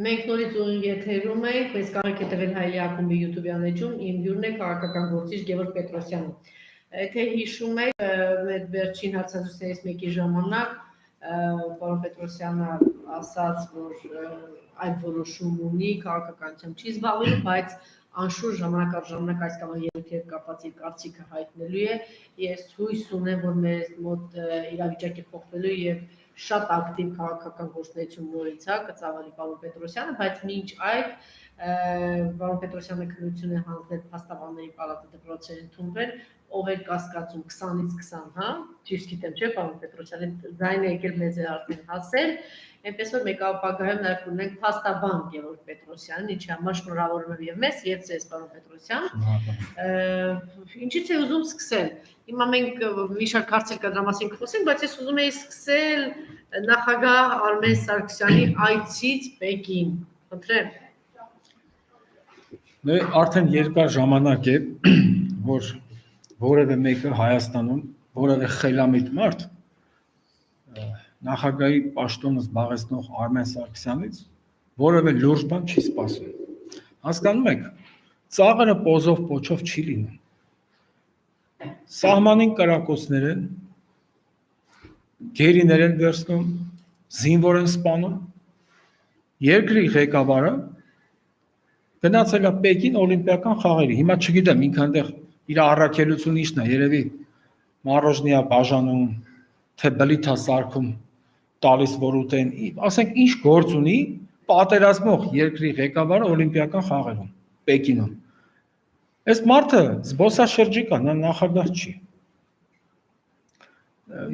Մենք նորից ուղիղ եթերում ենք, մեզ կարող եք հետևել Հայելի ակումբի YouTube-յան էջում, իմ հյուրն է քաղաքական գործիչ Գևորգ Պետրոսյանը։ Եթե հիշում եք, մեր վերջին հարցազրույցներից մեկի ժամանակ պարոն Պետրոսյանը ասաց, որ այդ որոշում ունի, քաղաքականությամբ չի զբաղվելու, բայց անշուշտ ժամանակ առ ժամանակ այս կամ այն երեք կապված իր կարծիքը հայտնելու է։ Ես հույս ունեմ, որ մեզ մոտ իրավիճակը փոխվելու եւ շատ ակտիվ քաղաքական գործունեություն նորից կծավալի պարոն Պետրոսյանը, բայց մինչ այդ պարոն Պետրոսյանը քննություն է հանձնել փաստաբանների պալատի դպրոցի ընդունվել, ով էր կասկածում 20-ից 20, հա, ճիշտ գիտեմ, չէ, պարոն Պետրոսյանը ձայնը եկել մեզ է արդեն հասել, այնպես որ մեկ ապագայում նաև ունենք փաստաբան Գևորգ Պետրոսյանին, ինչի համար շնորհավորում եմ եւ մեզ, եւ ձեզ, պարոն Պետրոսյան։ Ինչից է ուզում սկսել։ Հիմա մենք մի շարք հարցեր կա դրա մասին կխոսենք, բայց ես ուզում եի սկսել նախագահ Արմեն Սարգսյանի այցից Պեկին։ Խնդրեմ։ Արդեն երկար ժամանակ է, որ որևէ մեկը Հայաստանում, որևէ խելամիտ մարդ նախագահի պաշտոնը զբաղեցնող Արմեն Սարգսյանից որևէ լուրջ բան չի սպասում։ Հասկանում եք, ծաղրը պոզով պոչով չի լինում։ Սահմանին կրակոցներ են, գերիներ են վերցնում, զինվոր են սպանում, երկրի ղեկավարը գնացել է Պեկին օլիմպիական խաղերի։ Հիմա չգիտեմ, ինքը այնտեղ իր առաքելությունը ի՞նչն է, երևի մարոժնիա բաժանում, թե բլիթա սարքում տալիս որ ուտեն, ասենք ինչ գործ ունի պատերազմող երկրի ղեկավարը օլիմպիական խաղերում, Պեկինում։ Այս մարդը զբոսաշրջիկ է, նա նախագահ չի։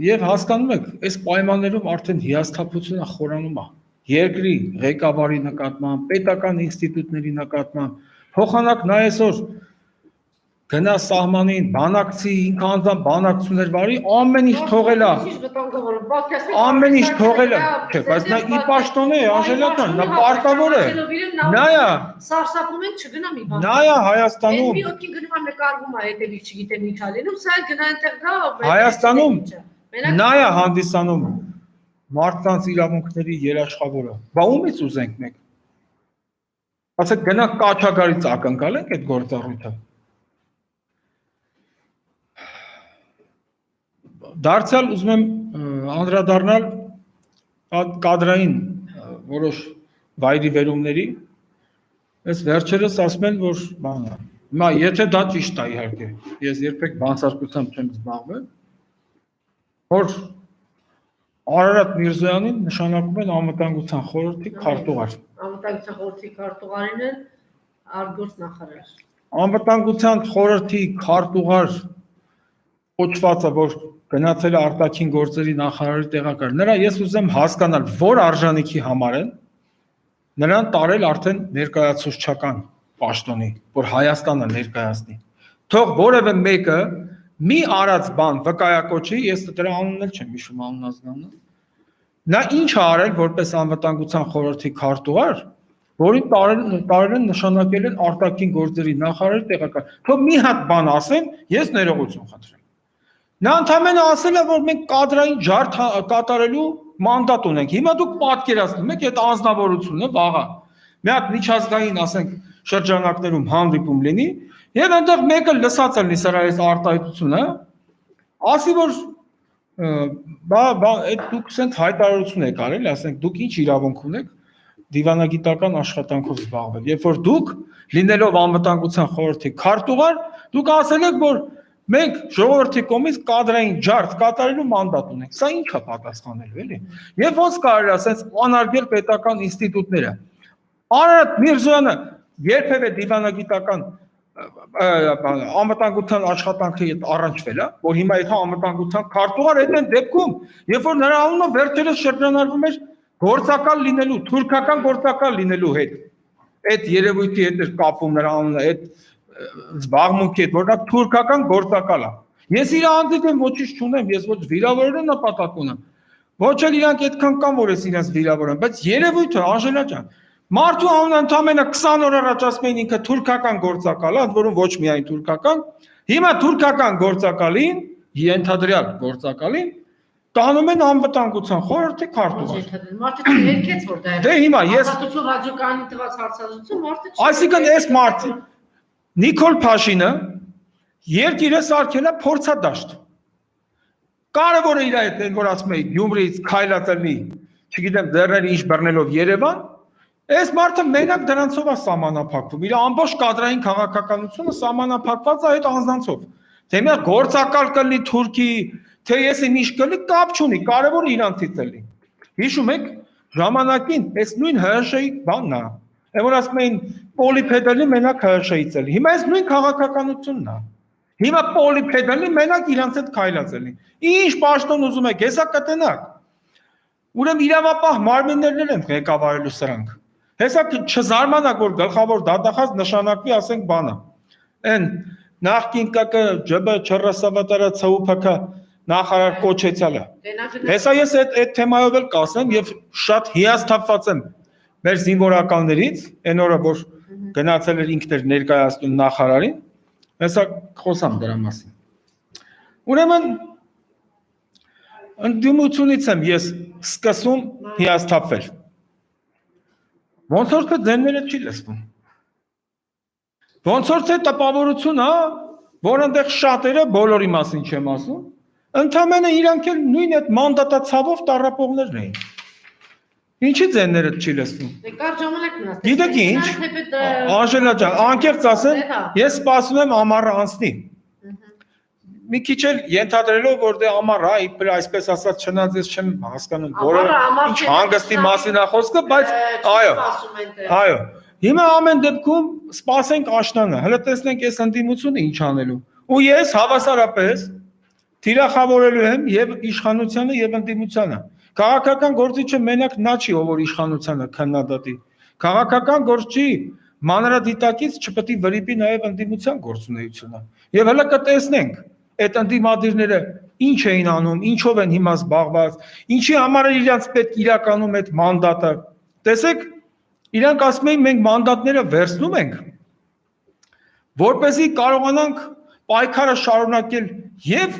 Եվ հասկանում եք, այս պայմաններում արդեն հիասթափությունը խորանում է։ Երկրի ղեկավարի նկատմամբ, պետական ինստիտուտների նկատմամբ, փոխանակ նա այսօր գնա սահմանին, բանակցի, ինքը անձամբ բանակցություններ վարի, ամեն ինչ թողել է։ Ամեն ինչ թողել է, չէ, բայց նա ի պաշտոն է, Անժելական, նա պարտավոր է։ Նայա, սարսափում են չգնա մի բան։ Նայա Հայաստանում։ Մի օդքի գնում է նկարվում է, հետևից չգիտեմ ինչ ալենում, սա գնա այնտեղ գա։ Հայաստանում նայա հանդիսանում մարդկանց իրավունքների երաշխավորը։ Բա ումից ուզենք մենք։ Ասեք գնա Կաչագարից ակնկալենք այդ գործառույթը։ Դարձյալ ուզում եմ անդրադառնալ կադրային որոշ վայրի վերումների, այս վերջերս ասում են, որ բան է։ Հիմա եթե դա ճիշտ է իհարկե, ես երբեք բանսարկությամբ չեմ զբաղվել, որ Արարատ Միրզոյանին նշանակում են անվտանգության խորհրդի քարտուղար։ Անվտանգության խորհրդի քարտուղարին են արտգործ նախարար։ Անվտանգության խորհրդի քարտուղար կոչվածը, որ գնացել է արտաքին գործերի նախարարի տեղակալ, նրա ես ուզեմ հասկանալ, որ արժանիքի համար են նրան տարել արդեն ներկայացուցչական պաշտոնի, որ Հայաստանը ներկայացնի։ Թող որևէ մեկը մի արած բան վկայակոչի, ես դրա անունն էլ չեմ հիշում անունազգանը։ Նա ինչ է արել որպես անվտանգության խորհրդի քարտուղար, որին տարել են նշանակել են արտաքին գործերի նախարարի տեղակալ։ Թող մի հատ բան ասեմ, ես ներողություն խնդրեմ։ Նա ընդհանրապես ասել է, որ մենք կադրային ջարդ կատարելու մանդատ ունենք։ Հիմա դուք պատկերացնում եք այդ անձնավորությունը վաղը։ Մի հատ միջազգային, ասենք, շրջանակներում հանդիպում լինի, եւ այնտեղ մեկը լսած լինի սրա այս արտահայտությունը, ասի որ այդ դուք ասենք հայտարարություն եք արել, ասենք դուք ինչ իրավունք ունեք դիվանագիտական աշխատանքով զբաղվել։ Երբ որ դուք լինելով անվտանգության խորհրդի քարտուղար, դուք ասել եք, որ մենք ժողովրդի կողմից կադրային ջարդ կատարելու մանդատ ունենք։ Սա ինչ է պատասխանելու, էլի։ Եվ ոնց կարելի է ասենց անարգել պետական ինստիտուտները։ Արարատ Միրզոյանը երբևէ դիվանագիտական անվտանգության աշխատանքի հետ առնչվել է, որ հիմա եթե անվտանգության քարտուղար այդ դեպքում, երբ որ նրա անունը վերջերս շրջանառվում էր գործակալ լինելու, թուրքական գործակալ լինելու հետ, այդ երևույթի հետ էր կապում նրա անունը, այդ զբաղմունքի հետ, որ նա թուրքական գործակալ է։ Ես իր հանդիպում ոչինչ չունեմ, ես ոչ վիրավորելու նպատակ ունեմ։ Ոչ էլ իրանք այդքան կան, որ ես իրենց վիրավորեմ, բայց երևույթը Անժելա ջան, մարդու անունը ընդամենը 20 օր առաջ ասում էին ինքը թուրքական գործակալ է, ընդ որում ոչ միայն թուրքական, հիմա թուրքական գործակալին, ենթադրյալ գործակալին տանում են անվտանգության խորհրդի քարտուղար։ Մարդը չներքեց որ դա է։ Դե հիմա ես Ազատություն ռադիոկայանի տված հարցազրույցում մարդը Այսինքն այս մարդը Նիկոլ Փաշինը երկիրը սարքել է փորձադաշտ։ Կարևորը իր այդ են որ ասում էի Գյումրիից քայլատելի, չգիտեմ դեռներ ինչ բռնելով Երևան, այս մարդը մենակ դրանցով է սահմանափակվում։ Իր ամբողջ կադրային քաղաքականությունը սահմանափակված է այդ անձնանցով։ Թե մի գործակալ կլինի Թուրքի, թե ես ինչ կլինի, կապ չունի, կարևորը իրանցից էլի։ Հիշում եք ժամանակին այս նույն ՀՀՇ-ի բանն է։ Որ ասում էին պոլիպեդալի մենակ ՀՀՇ-ից էլի։ Հիմա այս նույն քաղաքականությունն է։ Հիմա պոլիպեդալի մենակ իրանց հետ քայլած էլի։ Ինչ պաշտոն ուզում եք, հեսա կտնակ։ Ուրեմն իրավապահ մարմիններն են ղեկավարելու սրանք։ Հեսա չզարմանաք որ գլխավոր դատախազ նշանակվի, ասենք բանը։ Այն նախկին ԿԿ ՋԲ չռսվտր ՑՈՒՓԿ նախարար կոչեցյալը։ Հեսա ես այդ թեմայով էլ կասեմ եւ շատ հիասթափված եմ մեր զինվորականներից, այն օրը որ գնացել էր ինքն էր ներկայացնում նախարարին, հեսա խոսամ դրա մասին։ Ուրեմն ընդդիմությունից եմ ես սկսում հիասթափվել։ Ոնց որ թե ձենները չի լսվում։ Ոնց որ թե տպավորություն, հա, որ այնտեղ շատերը բոլորի մասին չեմ ասում, ընդամենը իրանք էլ նույն այդ մանդատացավով տառապողներն էին։ Ինչի ձենները չի լսվում։ Դե կար ժամանակ մնաց։ Գիտեք ինչ։ Անժելա ջան, անկեղծ ասեմ, ես սպասում եմ ամառը անցնի։ Մի քիչ էլ ենթադրելով որ դե ամառը, իբր այսպես ասած չնայած ես չեմ հասկանում, որը ինչ հանգստի մասին է խոսքը, բայց այո։ Հիմա ամեն դեպքում սպասենք աշնանը, հələ տեսնենք այս ընդդիմությունը ինչ անելու։ Ու ես հավասարապես թիրախավորելու եմ եւ իշխանությանը եւ ընդդիմությանը։ Քաղաքական գործիչը մենակ նա չի, ով որ իշխանությանը քննադատի։ Քաղաքական գործի մանրադիտակից չպետք է վրիպի նաեւ ընդդիմության գործունեությունը։ Եվ հələ կտեսնենք այդ ընդդիմադիրները ինչ էին անում, ինչով են հիմա զբաղված, ինչի համար է իրանց պետք իրականում այդ մանդատը։ Տեսեք, իրանք ասում էին մենք մանդատները վերցնում ենք, որպեսզի կարողանանք պայքարը շարունակել եւ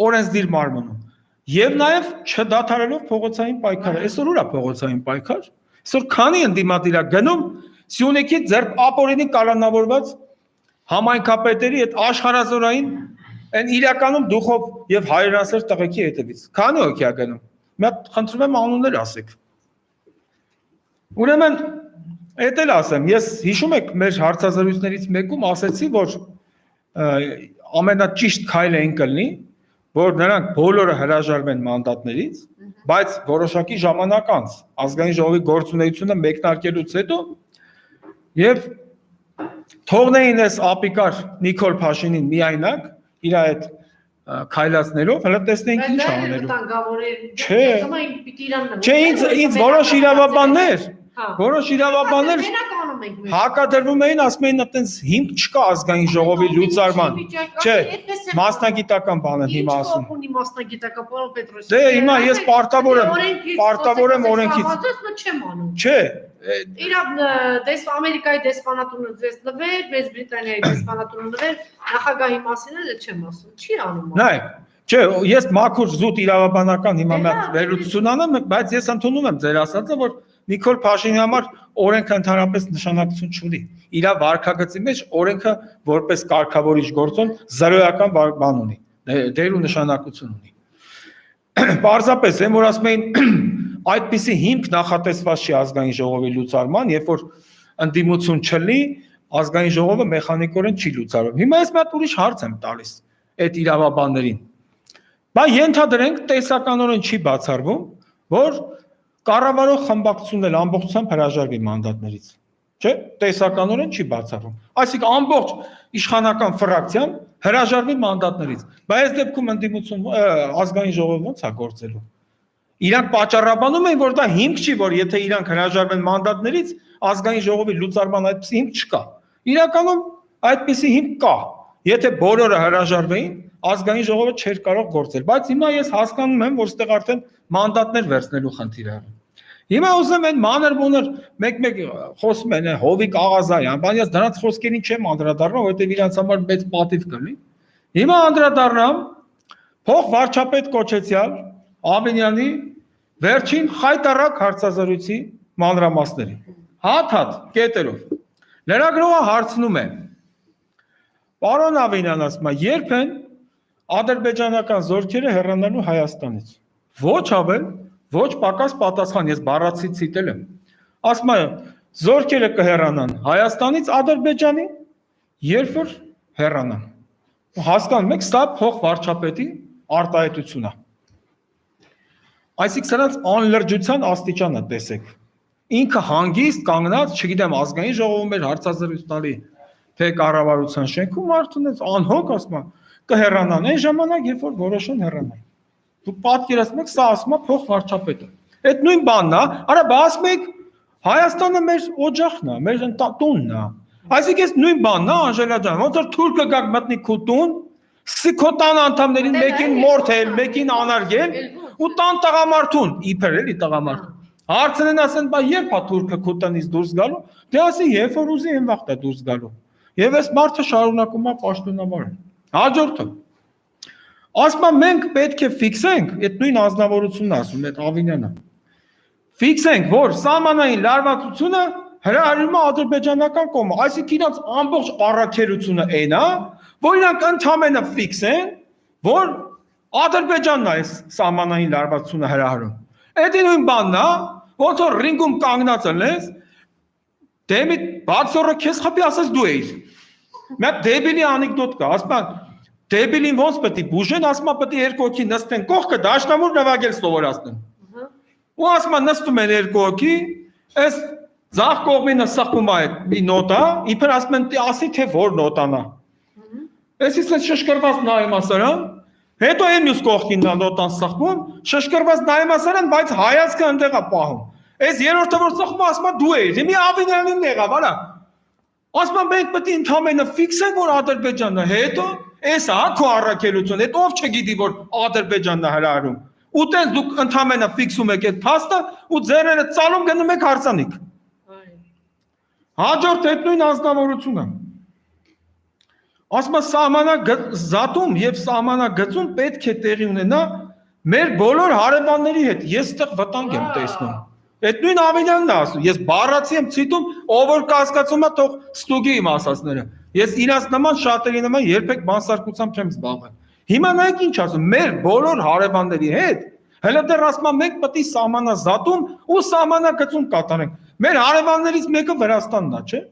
օրենսդիր մարմնում, եւ նաեւ չդադարելով փողոցային պայքարը։ Այսօր ուր է փողոցային պայքար։ Այսօր քանի ընդդիմադիր է գնում Սյունիքի ձեռք ապօրինի կալանավորված համայնքապետերի այդ աշխարհազորային Այն իրականում դուխով եւ հայրենասեր տղեկի հետևից։ Քանի հոգի է գնում։ Մի հատ խնդրում եմ անուններ ասեք։ Ուրեմն, էդ էլ ասեմ, ես հիշում եք մեր հարցազրույցներից մեկում ասեցի, որ ամենաճիշտ քայլը այն կլինի, որ նրանք բոլորը հրաժարվեն մանդատներից, բայց որոշակի ժամանակ անց ազգային ժողովի գործունեությունը մեկնարկելուց հետո եւ թողնեին այս ապիկար Նիկոլ Փաշինին միայնակ իր այդ քայլացնելով, հələ տեսնենք ինչ անելու։ Չէ, ինձ որոշ իրավաբաններ հակադրվում էին, ասում էին այտենց հիմք չկա ազգային ժողովի լուծարման։ Չէ, մասնագիտական բան եմ հիմա ասում։ Դե հիմա ես պարտավոր եմ օրենքից։ Չէ, Իրավ Ամերիկայի դեսպանատունը ձեզ նվեր, Մեծ Բրիտանիայի դեսպանատունը նվեր, նախագահի մասին էլ չեմ ասում, չի անում։ Նայեք, չէ, ես մաքուր զուտ իրավաբանական հիմա մի վերլուծություն անեմ, բայց ես ընդունում եմ ձեր ասածը, որ Նիկոլ Փաշինյանի համար օրենքը ընդհանրապես նշանակություն չունի։ Իր վարքագծի մեջ օրենքը որպես կարգավորիչ գործոն զրոյական բան ունի, դեր ու նշանակություն ունի։ Պարզապես են որ ասում էին այդպիսի հիմք նախատեսված չի ազգային ժողովի լուծարման, երբ որ ընդդիմություն չլինի, ազգային ժողովը մեխանիկորեն չի լուծարվում։ Հիմա ես մի հատ ուրիշ հարց եմ տալիս այդ իրավաբաններին։ Բայց ենթադրենք տեսականորեն չի բացառվում, որ կառավարող խմբակցությունն էլ ամբողջությամբ հրաժարվի մանդատներից։ Չէ, տեսականորեն չի բացառվում։ Այսինքն ամբողջ իշխանական ֆրակցիան հրաժարվի մանդատներից։ Բայց այս դեպքում ընդդիմություն ազգային ժողովը ո՞նց է գործելու։ Իրանք պատճառաբանում են, որ դա հիմք չի, որ եթե իրանք հրաժարվեն մանդատներից, ազգային ժողովի լուծարման այդպիսի հիմք չկա։ Իրականում այդպիսի հիմք կա։ Եթե բոլորը հրաժարվեին, ազգային ժողովը չէր կարող գործել, բայց հիմա ես հասկանում եմ, որ ստեղ արդեն մանդատներ վերցնելու խնդիր է։ Հիմա ուզում են մանր-մունր մեկ-մեկ խոսում են Հովիկ Աղազարյան, բայց ես դրանց խոսքերին չեմ անդրադառնա, որովհետև իրանց համար մեծ պատիվ կլինի։ Հիմա անդրադառնամ փոխ վարչապետ կոչեցյալ Ավինյանի վերջին խայտարակ հարցազրույցի մանրամասների։ Հատ կետերով։ Լրագրողը հարցնում է. Պարոն Ավինյան, ասում է, երբ են ադրբեջանական զորքերը հեռանալու Հայաստանից։ Ոչ ավել, ոչ պակաս պատասխան, ես բառացի ցիտել եմ։ Ասում է, զորքերը կհեռանան Հայաստանից Ադրբեջանի, երբ որ հեռանան։ Հասկանում եք, սա փող վարչապետի արտահայտությունն է։ Այսինքն սրանց անլրջության աստիճանը տեսեք։ Ինքը հանգիստ կանգնած, չգիտեմ, ազգային ժողովում էր հարցազրույց տալի, թե կառավարության շենքում արդեն անհոգ ասում է, կհեռանան այն ժամանակ, երբ որ որոշեն հեռանալ։ Դուք պատկերացնում եք, սա ասում է փող վարչապետը։ Այդ նույն բանն է, արա բա ասում եք Հայաստանը մեր օջախն է, մեր տունն է։ Այսինքն այս նույն բանն է, Անժելա ջան, ոնց որ թուրքը գակ մտնի քո տուն, սկսի քո տան անդամներին մեկին մորթել, մեկին անարգել, ու տան տղամարդուն, իբր էլի տղամարդ։ Հարցնեն ասեն, բա երբ է թուրքը քո տնից դուրս գալու, դե ասի, երբ որ ուզի այն վաղտ է դուրս գալու։ Եվ այս մարդը շարունակում է պաշտոնավարել։ Հաջորդը։ Ասում է մենք պետք է ֆիքսենք, այդ նույն ազնվորությունն ասում է Ավինյանը։ Ֆիքսենք, որ սահմանային լարվածությունը հրահրում է ադրբեջանական կողմը, այսինքն իրանց ամբողջ առաքելությունը այն է, որ իրանք ընդհանրապես ֆիքսեն, որ Ադրբեջանն է այս սահմանային լարվածությունը հրահրում։ Այդ նույն բանն է, ոնց որ ռինգում կանգնած ես, դեմի բացորը քեզ խփի ասես դու ես։ Մեկ դեբիլի անեկդոտ կա, ասում են դեբիլին ոնց պետք է բուժեն, ասում է պետք է երկու հոգի նստեն կողքը, դաշնամուր նվագել սովորացնեն։ Ու ասում են նստում են երկու հոգի, այս ձախ կողմինը սխվում է մի նոտա, իբր ասում են ասի թե որ նոտան է։ Այսինքն շշկրված նայում ասարան, հետո այն մյուս կողքին նոտան սխվում, շշկրված նայում ասարան, բայց հայացքը այնտեղ է պահում։ Այս երրորդը որ սխվում ասում է դու ես, մի Ավինյանին եղավ, արա։ Ասում են մենք պետք է ընդհանրապես ֆիքսենք, որ Ադրբեջանն է, հետո էս է քո առաքելությունը, այդ ով չգիտի որ Ադրբեջանն է հրահրում։ Ու տես դուք ընդհանրապես ֆիքսում եք այդ փաստը ու ձերերը ծալում գնում եք հարցանիք։ Հաջորդ այդ նույն անձնավորությունը։ Ասում է սահմանազատում եւ սահմանագծում պետք է տեղի ունենա մեր բոլոր հարևանների հետ։ Ես այդտեղ վտանգ եմ տեսնում։ Այդ նույն Ավինյանն է ասում, ես բառացի եմ ցիտում, ով որ կասկածում է, թող ստուգի իմ ասածները։ Ես իրաց նման շատերի նման երբեք բանսարկությամբ չեմ զբաղվել։ Հիմա նայեք ինչ ասում, մեր բոլոր հարևանների հետ, հələ դեռ ասում եմ մենք պետք է սահմանազատում ու սահմանագծում կատարենք։ Մեր հարևաններից մեկը Վրաստանն է, չէ՞։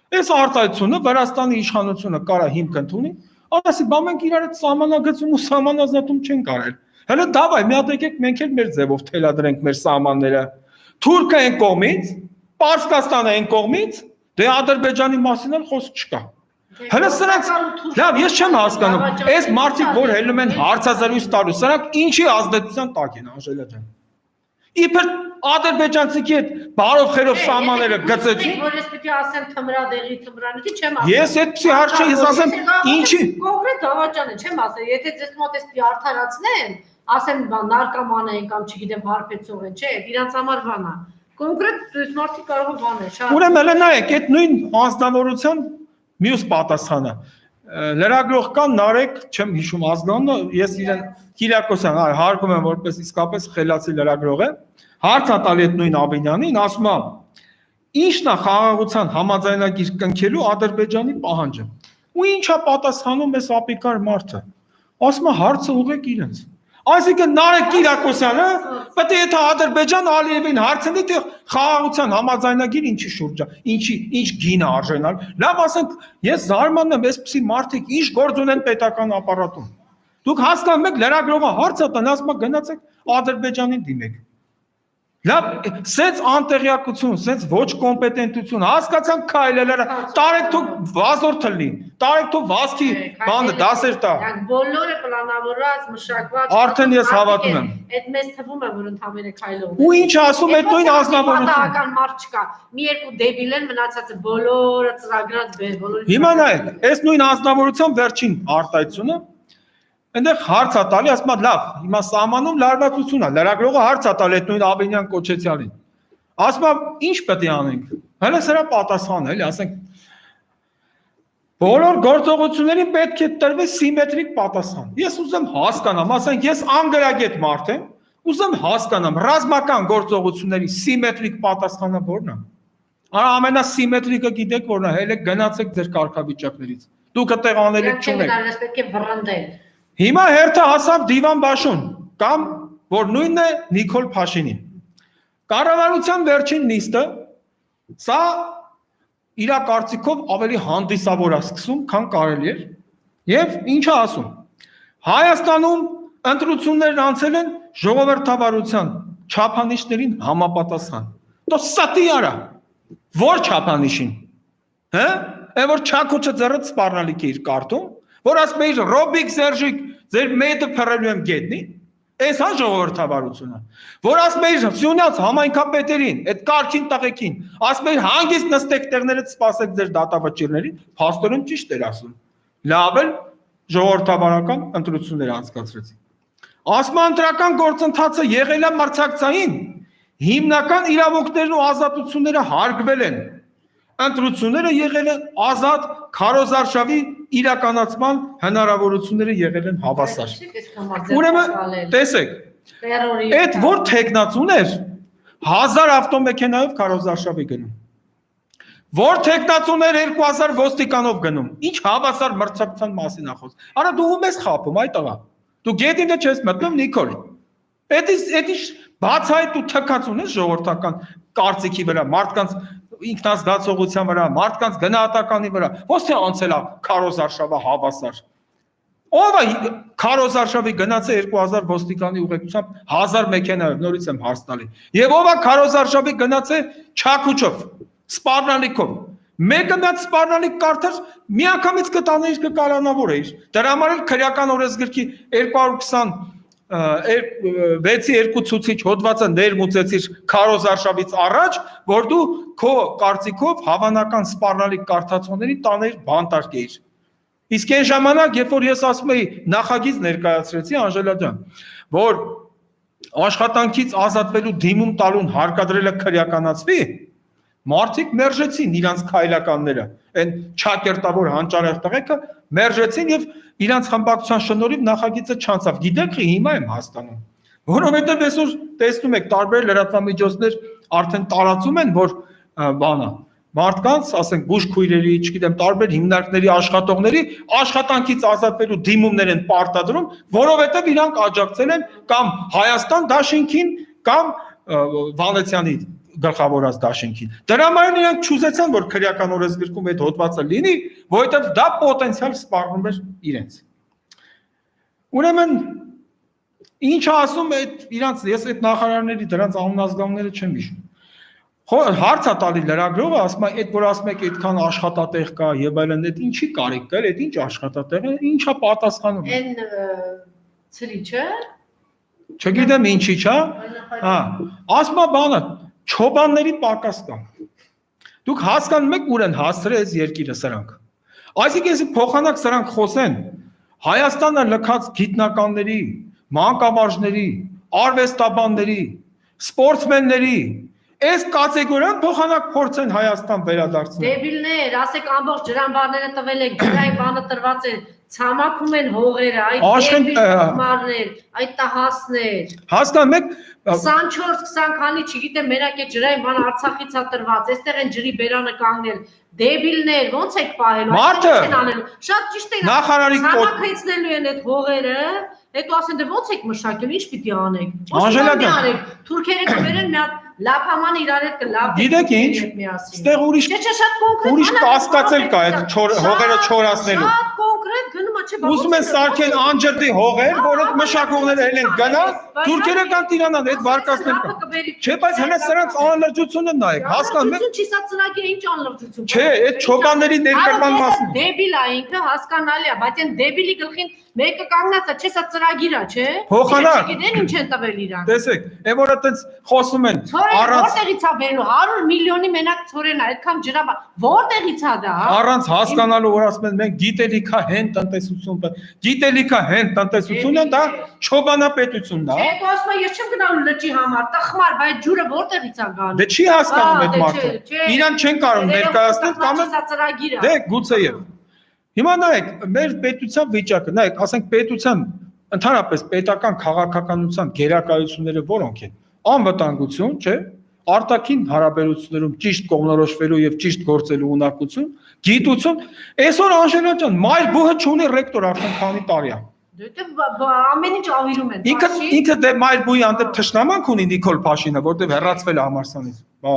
Այս արտահայտությունը Վրաստանի իշխանությունը կարա հիմք ընդունի, ասի, բա մենք իրար հետ սահմանագծում ու սահմանազատում չենք կարել։ Հələ դավայ, մի հատ եկեք մենք էլ մեր ձևով թելադրենք մեր սահմանները։ Թուրքը այն կողմից, Պարսկաստանը այն կողմից, դե Ադրբեջանի մասին էլ խոսք չկա։ Հələ սրանց, լավ, ես չեմ հասկանում, այս մարդիկ, որ հելնում են հարցազրույց տալու, սրանք ինչի ազդեցության տակ են, Անժելա ջան։ Իբր ադրբեջանցիքի հետ բարով խերով սահմանները գծեցին։ Որ ես պիտի ասեմ թմրադեղի թմրանյութի չեմ ասում։ Ես այդպեսի հարց չի, ես ասեմ, ինչի։ Կոնկրետ Դավաճանը չեմ ասել, եթե ձեզ մոտ էս պիտի արդարացնեն, ասեն նարկոման են կամ չգիտեմ հարբեցող են, չէ, իրանց համար բան է։ Կոնկրետ այս մարդիկ կարող են բան է, շատ։ Ուրեմն հələ նայեք, այդ նույն անձնավորության մյուս պատասխանը։ Լրագրող կան Նարեկ, չեմ հիշում ազգանունը, ես իրեն Կիրակոսյան, հարգում եմ որպես իսկապես խելացի լրագրող է, հարց տալի այդ նույն Ավինյանին, ասում է, ի՞նչն է խաղաղության համաձայնագիր կնքելու Ադրբեջանի պահանջը։ Ու ի՞նչ է պատասխանում այս ապիկար մարդը։ Ասում է հարցը ուղղեք իրենց։ Այսինքն Նարեկ Կիրակոսյանը պետք է եթե Ադրբեջան Ալիևին հարցնի թե խաղաղության համաձայնագիր ինչի շուրջ է, ինչ գին է արժանալ։ Լավ ասենք, ես զարմանում եմ, այսպիսի մարդիկ ինչ գործ ունեն պետական ապարատում։ Դուք հասկանում եք լրագրողը հարց է տան, ասում է գնացեք Ադրբեջանին դիմեք։ Լավ, սենց անտեղյակություն, սենց ոչ կոմպետենտություն, հասկացան քայլելերը, տարեք թող վազորդը լինի, տարեք թող վազքի բանը դասեր տա։ Բոլորը պլանավորված, մշակված։ Արդեն ես հավատում եմ։ Այդ մեզ թվում է, որ ընդհանրապես քայլում։ Ու ինչ ասում այդ նույն ազնվորությունը։ Պատահական մարդ չկա։ Մի երկու դեբիլ են մնացածը բոլորը ծրագրած բեր, բոլորը։ Հիմա նայեք, այս նույն ազնվորության վերջին արտահայտությունը այնտեղ հարց է տալի, ասում է լավ, հիմա սահմանում լարվածություն է, լրագրողը հարց է տալի այդ նույն Ավինյան Կոչեցյանին։ Ասում է ինչ պետք է անենք։ Հələ սրա պատասխանը էլի, ասենք բոլոր գործողություններին պետք է տրվի սիմետրիկ պատասխան։ Ես ուզում հասկանամ, ասենք ես անգրագետ մարդ եմ, Ուզում հասկանամ, ռազմական գործողությունների սիմետրիկ պատասխանը ո՞րն է։ Ամենասիմետրիկը գիտեք ո՞րն է, հենց գնացեք ձեր կարգավիճակներից։ Դուք այդտեղ անելիք չունեք։ Դրանց պետք է վռնդել։ Հիմա հերթը հասավ Դիվան Բաշուն կամ որ նույնն է Նիկոլ Փաշինին։ Կառավարության վերջին նիստը սա իր կարծիքով ավելի հանդիսավոր է սկսում, քան կարելի էր, եւ ինչա ասում։ Հայաստանում ընտրություններն անցել են ժողովրդավարության չափանիշներին համապատասխան։ Դու ստի արա։ Որ չափանիշին։ Հա? Որ չակոչը ձեռը սպառնալիք է իր կարտում, որ ասում է Ռոբիկ Սերժիկ ձեր մեդը փռելու եմ գետնի։ Այս հա ժողովրդավարությունը։ Որ ասում է Սյունյաց համայնքապետերին, այդ կարգին տղեկին, ասում է հանգիստ նստեք տեղներդ սպասեք ձեր դատավճիռներին, փաստորեն ճիշտ էր ասում։ Լավ էլ ժողովրդավարական ընտրություններ անցկացրեցին։ Ասմանտրական գործընթացը եղել է մրցակցային, հիմնական իրավունքներն ու ազատությունները հարգվել են։ Ընտրությունները եղել են ազատ, քարոզարշավի իրականացման հնարավորությունները եղել են հավասար։ Ուրեմն, տեսեք, այդ որ տեխնացուն էր 1000 ավտոմեքենայով քարոզարշավի գնում։ Որ տեխնացուն էր 2000 ոստիկանով գնում։ Ինչ հավասար մրցակցության մասին է խոսքը։ Արա դու ում ես խափում, այ տղա։ Դու գետինը չես մտնում, Նիկոլ։ Էդի բացայտ ու թքածուն ես ժողովրդական կարծիքի վրա, մարդկանց ինքնազգացողության վրա, մարդկանց գնահատականի վրա, ոչ թե անցել է քարոզարշավը հավասար։ Ով է քարոզարշավի գնացել 2000 ոստիկանի ուղեկցությամբ 1000 մեքենայով, նորից եմ հարց տալի։ Եվ ով է քարոզարշավի գնացել Չակուչով, սպառնալիքով։ Մեկը նա սպառնալիք կարդար, միանգամից կտաներ կկարանավոր էր։ Դրա համար էլ քրեական օրենսգրքի 226-ի 2 ցուցիչ հոդվածը ներմուծեցիր քարոզարշավից առաջ, որ դու քո կարծիքով հավանական սպառնալիք կարդացողների տաներ բանտարկեիր։ Իսկ այն ժամանակ, երբ որ ես ասում էի նախագիծ ներկայացրեցի Անժելա ջան, որ աշխատանքից ազատվելու դիմում տալուն հարկադրելը քրեականացվի, մարդիկ մերժեցին իրանց քայլականները, այն չակերտավոր հանճարեղ տղեկը մերժեցին եւ իրանց խմբակցության շնորհիվ նախագիծը չանցավ։ Գիտեք, հիմա եմ հասկանում, որովհետեւ այսօր տեսնում եք տարբեր լրատվամիջոցներ արդեն տարածում են, որ բանը մարդկանց, ասենք բուժքույրերի, չգիտեմ, տարբեր հիմնարկների աշխատողների աշխատանքից ազատվելու դիմումներ են պարտադրում, որովհետեւ իրանք աջակցել են կամ Հայաստան դաշինքին կամ Վանեցյանի գլխավորած դաշինքին։ Դրա համար իրանք չուզեցան, որ քրեական օրենսգրքում այդ հոդվածը լինի, որովհետև դա պոտենցիալ սպառնում էր իրենց։ Ուրեմն ինչ ասում այդ իրանց, ես այդ նախարարների դրանց անունազգանները չեմ հիշում։ Հարց է տալի լրագրողը, ասում է, այդ որ ասում եք այդքան աշխատատեղ կա եւ այլն, այդ ինչի կարիք կա, այդ ինչ աշխատատեղ է, ինչա պատասխանում։ Այն ցրիչը։ Չգիտեմ ինչի, չէ՞։ Հա, ասում է բանը, չոբանների պակաս կա։ Դուք հասկանում եք ուր են հասցրել այս երկիրը սրանք։ Այսինքն если փոխանակ սրանք խոսեն Հայաստանը լքած գիտնականների, մանկավարժների, արվեստաբանների, սպորտսմենների այս կատեգորիան փոխանակ փորձեն Հայաստան վերադարձնել։ Դեբիլներ, ասեք ամբողջ ջրամբարները տվել եք, ջրային բանը տրված է, ցամաքում են հողերը, այդ դեբիլներ, այդ տահասներ։ Հասկանում եք 24-20 քանի, չգիտեմ, մենակ է ջրային բան Արցախից է տրված, այստեղ են ջրի բերանը կանգնել։ Դեբիլներ, ոնց եք պահելու, չեն անելու։ Շատ ճիշտ է։ Նախարարի ցամաքեցնելու են այդ հողերը, հետո ասեն դե ոնց եք մշակել, ինչ պիտի անեք։ Անժելա ջան, թուրքերը կբերեն մի հատ լափաման իրար հետ կլափ։ Գիտեք ինչ, ստեղ ուրիշ կասկածել կա այդ հողերը չորացնելու։ Շատ կոնկրետ գնում է, չէ՞։ Ուզում են սարքեն անջրդի հողեր, որ այդ մշակողները էլ են գնա, թուրքերը կան տիրանան այդ վարկածներ կա։ Չէ, բայց հենց սրանց անլրջությունը նայեք, հասկանում եք։ Չի սա ծրագիրը ինչ անլրջություն։ Չէ, այդ չոբանների ներկրման մասին։ Դեբիլ է ինքը, հասկանալի է, բայց այն դեբիլի գլխին մեկը կանգնած է, չէ, սա ծրագիր է, չէ։ Փոխանակ։ Չգիտեն ինչ են տվել իրան։ Տեսեք, այն որ այդպես խոսում են, որտեղից է վերելու 100 միլիոնի մենակ ծորեն է, այդքան ջրաբա, որտեղից է դա։ Առանց հասկանալու, որ ասում են մենք գիտելիքա հեն տնտեսություն, գիտելիքա հեն տնտեսությունը դա չոբանապետությունն է։ Հետո ասում է ես չեմ գնալու լճի համար, տխմար, բայց ջուրը որտեղից է գալու։ Դե չի հասկանում այդ մարդը։ Իրան չեն կարող ներկայացնել կամ ծրագիրը։ Դե գուցեև։ Հիմա նայեք, մեր պետության վիճակը, նայեք, ասենք պետության Ընդհանրապես պետական քաղաքականության գերակայությունները որոնք են։ Անվտանգություն, չէ՞, արտաքին հարաբերություններում ճիշտ կողմնորոշվելու եւ ճիշտ գործելու ունակություն, գիտություն, այսօր Անժելա ջան, մայր բուհը չունի ռեկտոր արդեն քանի տարի է։ Ամեն ինչ ավիրում են։ Ինքը դե մայր բուհի հանդեպ թշնամանք ունի Նիկոլ Փաշինը, որտեղ հեռացվել է համալսարանից։ Բա,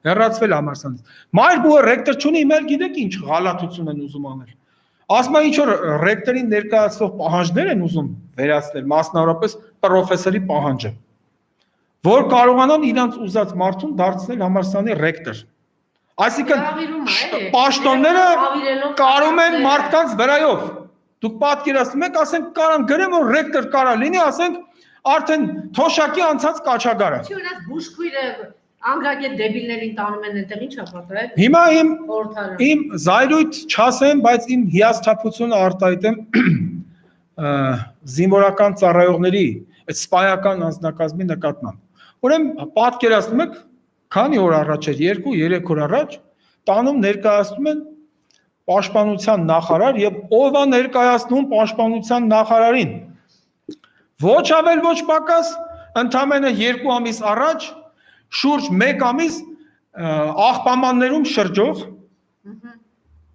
հեռացվել է համալսարանից։ Մայր բուհը ռեկտոր չունի, իմել գիտեք ինչ գալատություն են ուզում անել։ Ասում է ինչ որ ռեկտորին ներկայացվող պահանջներ են ուզում վերացնել, մասնավորապես պրոֆեսորի պահանջը, որ կարողանան իրանց ուզած մարդուն դարձնել համալսարանի ռեկտոր։ Այսինքն պաշտոնները կարում են մարդկանց վրայով։ Դուք պատկերացնում եք, ասենք կարան գրեմ որ ռեկտոր կարա լինի, ասենք արդեն թոշակի անցած կաչագարը։ Չի ունած բուժքույրը անգրագետ դեբիլներին տանում են այնտեղ ի՞նչ է պատահել։ Հիմա իմ զայրույթ չասեմ, բայց իմ հիասթափությունը արտահայտեմ զինվորական ծառայողների այդ սպայական անձնակազմի նկատմամբ։ Ուրեմն պատկերացնում եք, քանի օր առաջ էր, 2-3 օր առաջ տանում ներկայացնում են պաշտպանության նախարար եւ ով է ներկայացնում պաշտպանության նախարարին։ Ոչ ավել ոչ պակաս, ընդամենը 2 ամիս առաջ շուրջ 1 ամիս աղբամաններում շրջող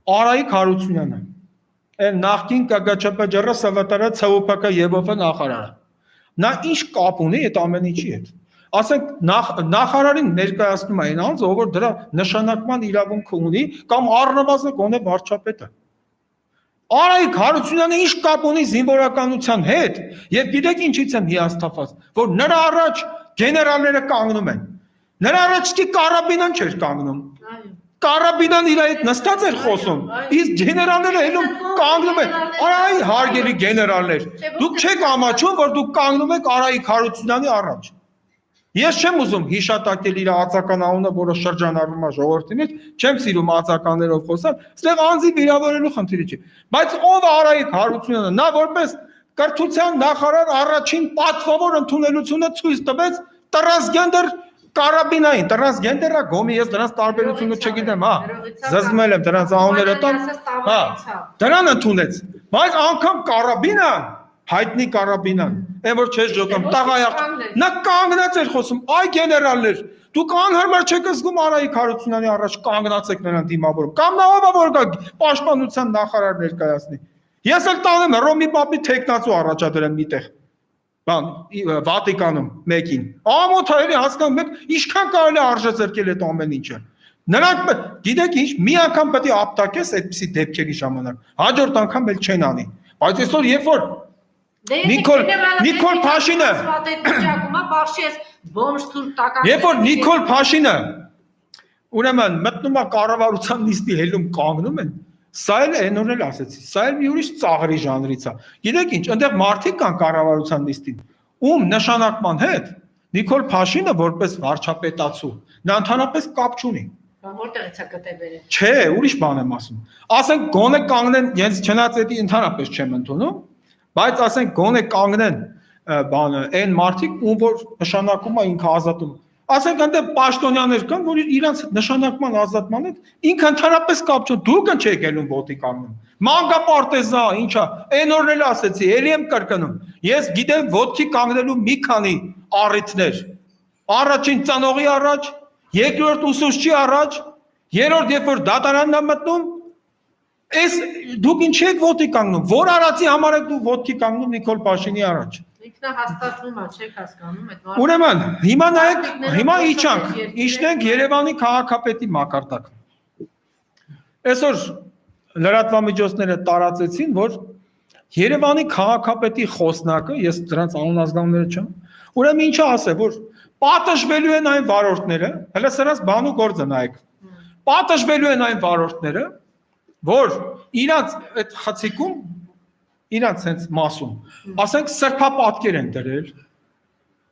Արայիկ Հարությունյանը, այն նախկին ԿԳՉՊ ՍՎՏ ՑՈՊԿ ԵՎՖ նախարարը։ Նա ինչ կապ ունի այդ ամեն ինչի հետ։ Ասենք նախարարին ներկայացնում է այն անձը, ով որ դրա նշանակման իրավունք ունի, կամ առնվազն գոնե վարչապետը։ Արայիկ Հարությունյանը ինչ կապ ունի զինվորականության հետ, եւ գիտեք ինչից եմ հիասթափված, որ նրա առաջ գեներալները կանգնում են։ Նրա առաջ չի կարաբինան չէր կանգնում։ Կարաբինան իր հետ նստած էր խոսում։ Իսկ գեներալները հելում կանգնում են։ Այ հարգելի գեներալներ, դուք չեք ամաչում, որ դուք կանգնում եք Արայիկ Հարությունյանի առաջ։ Ես չեմ ուզում հիշատակել իր ածական անունը, որը շրջանառվում է ժողովրդի մեջ, չեմ սիրում ածականներով խոսալ, այստեղ անձի վիրավորելու խնդիրը չի։ Բայց ով է Արայիկ Հարությունյանը, նա որպես կրթության նախարար առաջին պատվավոր ընդունելությունը ցույց տվեց տրանսգենդեր կարաբինային, տրանսգենդերա գոմի, ես դրանց տարբերությունը չգիտեմ, հա։ Զզմել եմ դրանց անունները տան, հա։ Դրան ընդունեց, բայց անգամ կարաբինը հայտնի կարաբինան, այն որ չես ժողում, տաղայախ, նա կանգնած էր խոսում, այ գեներալներ, դուք անհարմար չեք զգում Արայիկ Հարությունյանի առաջ կանգնած եք նրան դիմավորում, կամ նա ով է որ գա պաշտպանության նախարար ներկայացնի։ Ես էլ տանեմ Հռոմի պապի թեկնածու առաջադրեմ միտեղ, բան, Վատիկանում մեկին, ամոթայելի հասկանում եք, ինչքան կարելի արժեզրկել այդ ամեն ինչը։ Նրանք, գիտեք ինչ, մի անգամ պետք է ապտակես այդպիսի դեպքերի ժամանակ, հաջորդ անգամ էլ չեն անի, բայց այսօր երբ որ Նիկոլ Փաշինը Երբ որ Նիկոլ Փաշինը ուրեմն մտնում է կառավարության նիստի հելում կանգնում են, սա էլ այնօր էլ ասեցի, սա էլ մի ուրիշ ծաղրի ժանրից է։ Գիտեք ինչ, այնտեղ մարդիկ կան կառավարության նիստին, ում նշանակման հետ Նիկոլ Փաշինը որպես վարչապետացու, նա ընդհանրապես կապ չունի։ Որտեղից է կտեբերը։ Չէ, ուրիշ բան եմ ասում։ Ասենք գոնե կանգնեն, ես չնայած էդի ընդհանրապես չեմ ընդունում, բայց ասենք գոնե կանգնեն բանը այն մարդիկ, ում որ նշանակում է ինքը ազատում։ Ասենք այնտեղ պաշտոնյաներ կան, որ իրանց նշանակման ազատման հետ ինքը ընդհանրապես կապ չունի, դուք չեք ելնում ոտի կանգնում։ Մանկապարտեզա, ինչա, այն օրն էլ ասեցի, ելի եմ կրկնում։ Ես գիտեմ ոտքի կանգնելու մի քանի առիթներ։ Առաջին ծանողի առաջ, երկրորդ ուսուցչի առաջ, երրորդ երբ որ դատարանն է մտնում, այս դուք ինչի եք ոտի կանգնում, որ արածի համար եք դու ոտքի կանգնում Նիկոլ Փաշինի առաջ։ Ինքնահաստատվում է, չեք հասկանում այդ մարդը։ Ուրեմն, հիմա նայեք, հիմա իջնենք Երևանի քաղաքապետի մակարդակ։ Այսօր լրատվամիջոցները տարածեցին, որ Երևանի քաղաքապետի խոսնակը, ես դրանց անուն-ազգանունները չեմ, ուրեմն ինչա ասել, որ պատժվելու են այն վարորդները, հələ սրանց բանու գործը նայեք։ Պատժվելու են այն վարորդները, որ իրանց այդ խցիկում, իրանց հենց մասում, ասենք սրբապատկեր են դրել,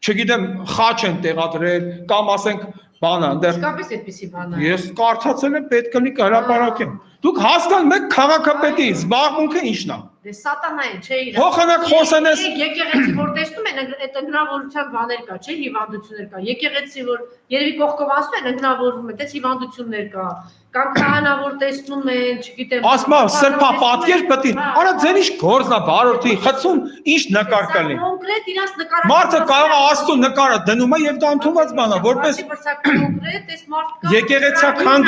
չգիտեմ, խաչ են տեղադրել, կամ ասենք բան այնտեղ։ Իսկապես այդպիսի բան է։ Ես կարդացել եմ, պետք կլինի հրապարակեմ։ Դուք հասկանում եք քաղաքապետի զբաղմունքը ինչն է։ Դե սատանային չէ իր։ Փոխանակ խոսանես Եկեղեցի որ տեսնում են այդ ընկնավորության բաներ կա, չէ, հիվանդություններ կա։ Եկեղեցի որ երևի կողքով ասում են ընկնավորվում է, դες հիվանդություններ կա։ Կամ քահանա որ տեսնում են, չգիտեմ։ ասма սրբա պատկեր պետք է։ Արա ձեր ինչ գործնա վարորդի խցում ինչ նկար կլի։ Կոնկրետ իրաց նկարը։ Մարդը կարող է աստծո նկարը դնում է եւ դա ընդունված բան է, որպես կոնկրետ այս մարդկա եկեղեցական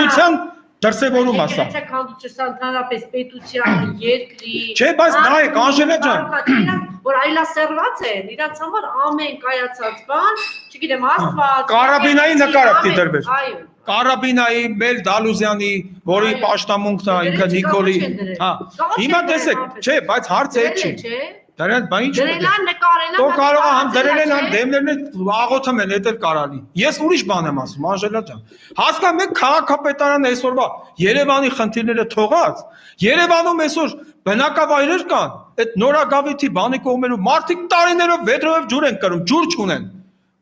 դրսևորում ասա։ Եկեղեցական ընդհանրապես պետության, երկրի։ Չէ, բայց նայեք, Անժելա ջան, որ այլասերված են, իրանց համար ամեն կայացած բան, չգիտեմ, Աստված։ Կարաբինայի նկարը պիտի դրվեր։ Այո։ Կարաբինայի, Մել Դալուզյանի, որի պաշտամունքն է, ինքը Նիկոլի, հա։ Հիմա տեսեք, չէ, բայց հարցը այդ չի։ Դրանց բան ինչ պետք է։ Դրելան նկարելան։ Դու կարող ես համ դրել են, համ դեմներն են աղոթում են, դա էլ կարալի։ Ես ուրիշ բան եմ ասում, Անժելա ջան։ Հասկանում եք քաղաքապետարանը այսօրվա Երևանի խնդիրները թողած։ Երևանում այսօր բնակավայրեր կան, այդ նորագավիթի բանի կողմերում մարդիկ տարիներով վեդրով ջուր են կրում, ջուր չունեն։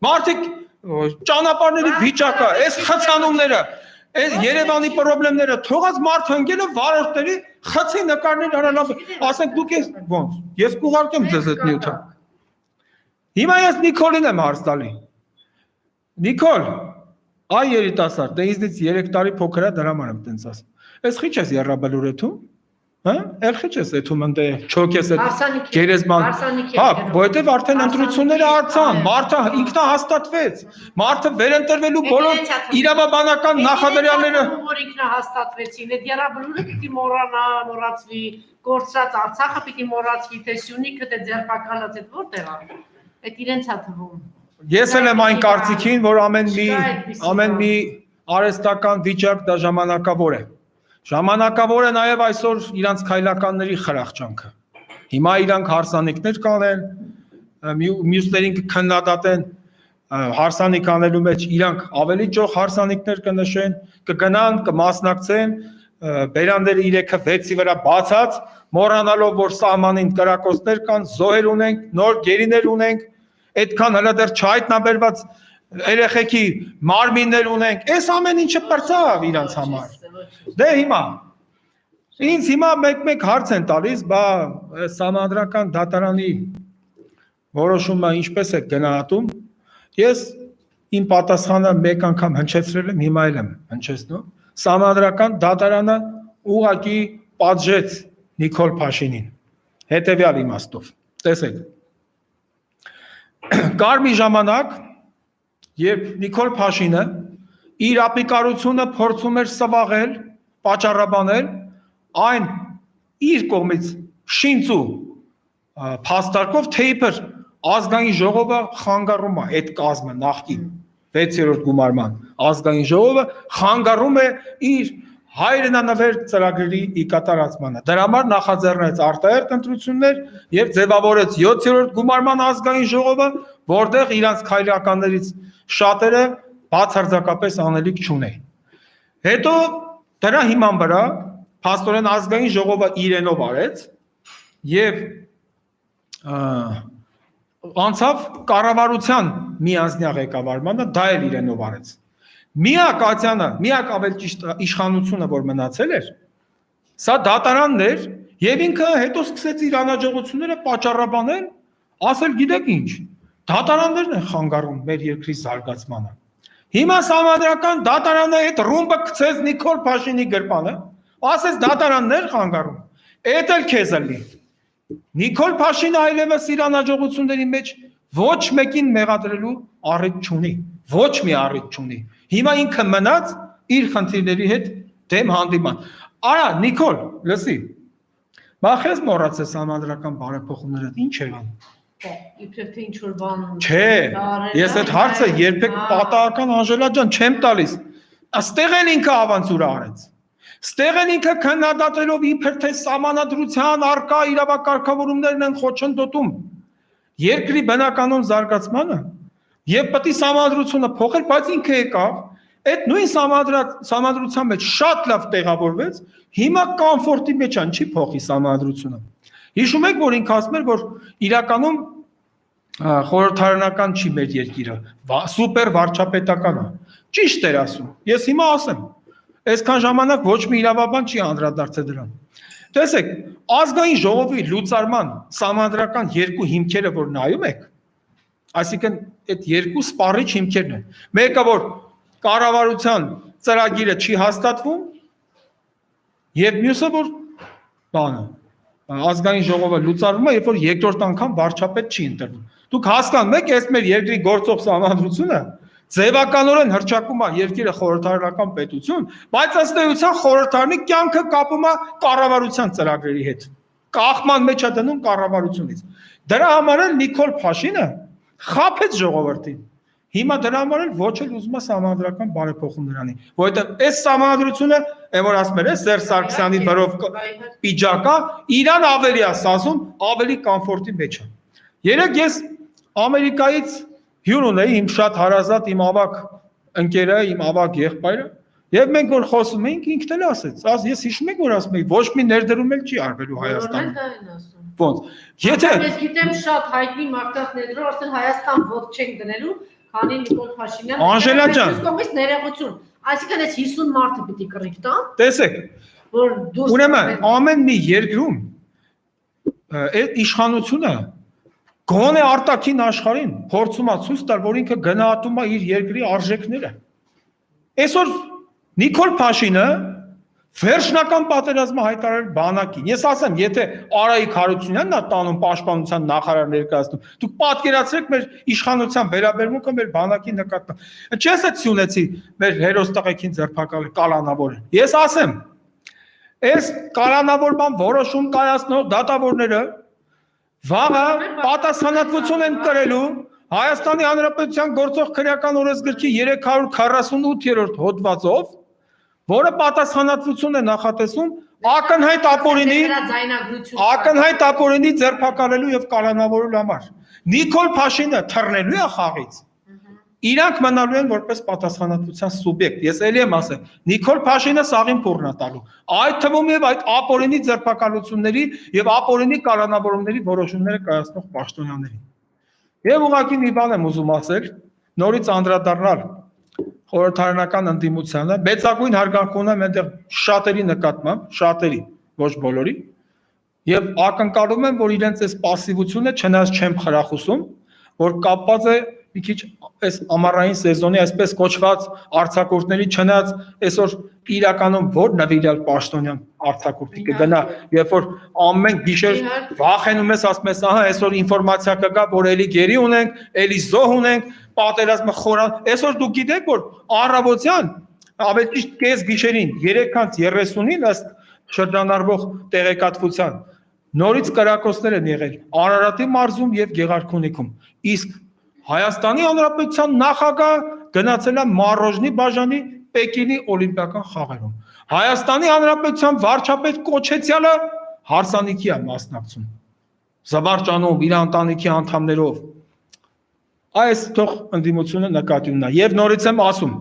Մարդիկ ճանապարհների վիճակը, այս խցանումները, այս Երևանի խնդիրները թողած մարդը ընկելով վարորդների խցի նկարներ արանալ, ասենք դուք ոնց, ես կուղարկեմ ձեզ այդ նյութը։ Հիմա ես Նիկոլին եմ հարց տալի։ Նիկոլ, այ երիտասարդ, դե ինձնից 3 տարի փոքր է դրա համար եմ տենց ասում։ Այս խիչ ես երրաբլուր եթում։ Հա? Երխիչ ես եթում ընդ չոք ես այդ գերեզման։ Հա, որովհետև արդեն ընտրությունները արցան, մարդը ինքնահաստատվեց։ Մարդը վերընտրվելու բոլոր իրավաբանական նախադրյալները որ ինքնահաստատվեցին, այդ երրաբլուրը պիտի մոռանա, մոռացվի, կորցրած Արցախը պիտի մոռացվի, թե Սյունիքը, թե ձերբակալած այդ որտեղ է։ Այդ իրենց է թվում։ Ես էլ եմ այն կարծիքին, որ ամեն մի արհեստական վիճակ դա ժամանակավոր է։ Ժամանակավոր է նաև այսօր իրանց քայլականների խրախճանքը։ Հիմա իրանք հարսանիքներ կանեն, մյուսներին կքննադատեն, հարսանիք անելու մեջ իրանք ավելի ճոխ հարսանիքներ կնշեն, կգնան, կմասնակցեն, բերանները 3-6-ի վրա բացած, մոռանալով որ սահմանին կրակոցներ կան, զոհեր ունենք, նոր գերիներ ունենք, այդքան հələ դեռ չհայտնաբերված երեխեքի մարմիններ ունենք, այս ամեն ինչը պրծավ իրանց համար։ Դե հիմա, ինձ հիմա մեկ հարց են տալիս, բա սահմանադրական դատարանի որոշումը ինչպես է գնահատում, ես իմ պատասխանը մեկ անգամ հնչեցրել եմ, հիմա էլ եմ հնչեցնում, սահմանադրական դատարանը ուղղակի պատժեց Նիկոլ Փաշինին, հետևյալ իմաստով, տեսեք, կար մի ժամանակ, երբ Նիկոլ Փաշինը իր ապիկարությունը փորձում էր սվաղել, պատճառաբանել, այն իր կողմից շինծու փաստարկով, թե իբր ազգային ժողովը խանգարում է այդ կազմը նախկին 6-րդ գումարման ազգային ժողովը խանգարում է իր հայրենանվեր ծրագրերի ի կատարածմանը։ Դրա համար նախաձեռնեց արտահերթ ընտրություններ եւ ձևավորեց 7-րդ գումարման ազգային ժողովը, որտեղ իրանց քայլականներից շատերը բացարձակապես անելիք չունեին։ Հետո դրա հիման վրա փաստորեն ազգային ժողովը իրենով արեց եւ անցավ կառավարության միանձնյա ղեկավարմանը, դա էլ իրենով արեց։ Միակ Ատյանը, միակ ավել ճիշտ իշխանությունը, որ մնացել էր, սա դատարանն էր եւ ինքը հետո սկսեց իր անհաջողությունները պատճառաբանել, ասել գիտեք ինչ, դատարաններն են խանգարում մեր երկրի զարգացմանը։ Հիմա սահմանադրական դատարանը այդ ռումբը գցեց Նիկոլ Փաշինի գրպանը, ասեց դատարաններ խանգարում։ Էդ էլ քեզ էլի։ Նիկոլ Փաշինը այլևս իր անհաջողությունների մեջ ոչ մեկին մեղադրելու առիթ չունի, ոչ մի առիթ չունի։ Հիմա ինքը մնաց իր խնդիրների հետ դեմ հանդիման։ Արա Նիկոլ, լսի։ Բախես մոռացես համանդրական բարեփոխումները ինչ եղան։ Իբրև թե ինչ որ բան։ Չէ, ես այդ հարցը երբեք պատահական Անժելա ջան չեմ տալիս։ Աստեղ են ինքը ավանցուրը արեց։ Ստեղ են ինքը քննադատելով իբր թե սահմանադրության արկա իրավակարգավորումներն են խոչընդոտում երկրի բնականոն զարգացմանը եւ պետք է սահմանադրությունը փոխել, բայց ինքը եկավ այդ նույն սահմանադրության մեջ շատ լավ տեղավորվեց, հիմա կոմֆորտի մեջ են, չի փոխի սահմանադրությունը։ Հիշում եք, որ ինքը ասում էր, որ իրականում խորհրդարանական չի մեր երկիրը, սուպեր վարչապետական է։ Ճիշտ էր ասում։ Ես հիմա ասեմ, Այսքան ժամանակ ոչ մի իրավաբան չի անդրադարձել դրան։ Տեսեք, ազգային ժողովի լուծարման սահմանադրական երկու հիմքերը, որ նայում եք, այսինքն այդ երկու սպառիչ հիմքերն են։ Մեկը որ կառավարության ծրագիրը չի հաստատվում, եւ մյուսը որ բանը ազգային ժողովը լուծարվում է, երբ որ երկրորդ անգամ վարչապետ չի ընտրվում։ Դուք հասկանում եք, այս մեր երկրի գործող սահմանադրությունը ձևականորեն հռչակում է երկիրը խորհրդարանական պետություն, բայց ըստ էության խորհրդարանի կյանքը կապում է կառավարության ծրագրերի հետ։ Կախման մեջ է դնում կառավարությունից։ Դրա համար էլ Նիկոլ Փաշինը խաբեց ժողովրդին։ Հիմա դրա համար էլ ոչ էլ ուզում է սահմանադրական բարեփոխում նրանի, որովհետև այս սահմանադրությունը, որ ասում էր, Սերժ Սարգսյանի վրով պիջակա, իրան ավելի է սազում, ավելի կոմֆորտի մեջ է։ Երեք ես Ամերիկայից հյուր ունեի, իմ շատ հարազատ, իմ ավագ ընկերը, իմ ավագ եղբայրը, եւ մենք որ խոսում էինք, ինքն էլ ասեց, ես հիշում եք որ ասում էի, ոչ մի ներդրում էլ չի արվելու Հայաստանում։ Ոնց։ Եթե ես գիտեմ շատ հայտնի մարդկանց ներդրում, ասեն Հայաստան ոտ չենք դնելու, քանի Նիկոլ Փաշինյանը Անժելա ջան, կողմից ներողություն, այսինքն այս 50 մարդը պիտի կռիվ տան։ Տեսեք, որ դուրս ուրեմն ամեն մի երկրում այդ իշխանությունը գոնե արտաքին աշխարհին փորձում է ցույց տալ, որ ինքը գնահատում է իր երկրի արժեքները։ Այսօր Նիկոլ Փաշինը վերջնական պատերազմը հայտարարել բանակին։ Ես ասեմ, եթե Արայիկ Հարությունյանն է տանում պաշտպանության նախարար ներկայացնում, դուք պատկերացրեք մեր իշխանության վերաբերմունքը մեր բանակի նկատմամբ։ Չես է ցյունեցի մեր հերոստեղեքին ձերբակալել կալանավորը։ Ես ասեմ, այս կալանավորման որոշում կայացնող դատավորները վաղը պատասխանատվություն են կրելու Հայաստանի Հանրապետության գործող քրեական օրենսգրքի 348-րդ հոդվածով, որը պատասխանատվություն է նախատեսում ակնհայտ ապօրինի ձերբակալելու եւ կալանավորելու համար։ Նիկոլ Փաշինը թռնելու է խաղից։ Իրանք մնալու են որպես պատասխանատվության սուբյեկտ։ Ես ելի եմ ասել, Նիկոլ Փաշինը սաղին փորն է տալու։ Այդ թվում եւ այդ ապօրինի ձերբակալությունների եւ ապօրինի կալանավորումների որոշումները կայացնող պաշտոնյաների։ Եվ ուղղակի մի բան եմ ուզում ասել, նորից անդրադառնալ խորհրդարանական ընդդիմությանը, մեծագույն հարգանք ունեմ այնտեղ շատերի նկատմամբ, շատերի, ոչ բոլորի, եւ ակնկալում եմ, որ իրենց այս пассивությունը չնայած չեմ խրախուսում, որ կապված է մի քիչ այս ամառային սեզոնի այսպես կոչված արձակուրդների չնայած այսօր իրականում որ նվիրյալ պաշտոնյան արձակուրդի կգնա, երբ որ ամեն գիշեր վախենում ես, ասում ես, ահա այսօր ինֆորմացիա կգա, որ էլի գերի ունենք, էլի զոհ ունենք, պատերազմը խորան, այսօր դուք գիտեք, որ առավոտյան ավելի ճիշտ կես գիշերին 3:30-ին ըստ շրջանառվող տեղեկատվության նորից կրակոցներ են եղել Արարատի մարզում եւ Գեղարքունիքում, իսկ Հայաստանի Հանրապետության նախագահ գնացել է Մարոժնի բաժանի Պեկինի օլիմպիական խաղերում։ Հայաստանի Հանրապետության վարչապետ Կոչեցյալը հարսանիքի է մասնակցում։ Զվարճանում իր ընտանիքի անդամներով։ Այս թող ընդդիմությունը նկատի ունենա։ Եվ նորից եմ ասում,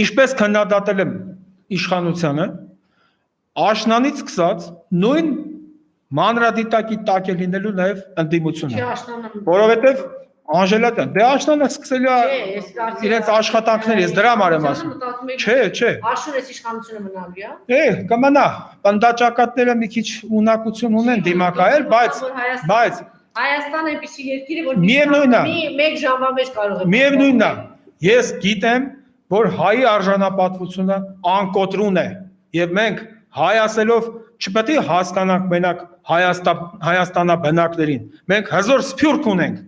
ինչպես քննադատել եմ իշխանությանը, աշնանից սկսած նույն մանրադիտակի տակ է լինելու նաև ընդդիմությունը։ Որովհետև Անժելա ջան, դե աշնանը սկսելու է իրենց աշխատանքները, ես դրա համար եմ ասում։ Չէ։ Աշուն էս իշխանությունը մնալու է։ Կմնա, պնդաճակատները մի քիչ ունակություն ունեն դիմակայել, բայց Հայաստանը այնպիսի երկիր է, որ միևնույնն է, մեկ ժամվա մեջ կարող է։ Միևնույնն է, ես գիտեմ, որ հայի արժանապատվությունը անկոտրուն է, եւ մենք հայ ասելով չպետք է հասկանանք մենակ Հայաստանաբնակներին, մենք հզոր սփյուռք ունենք։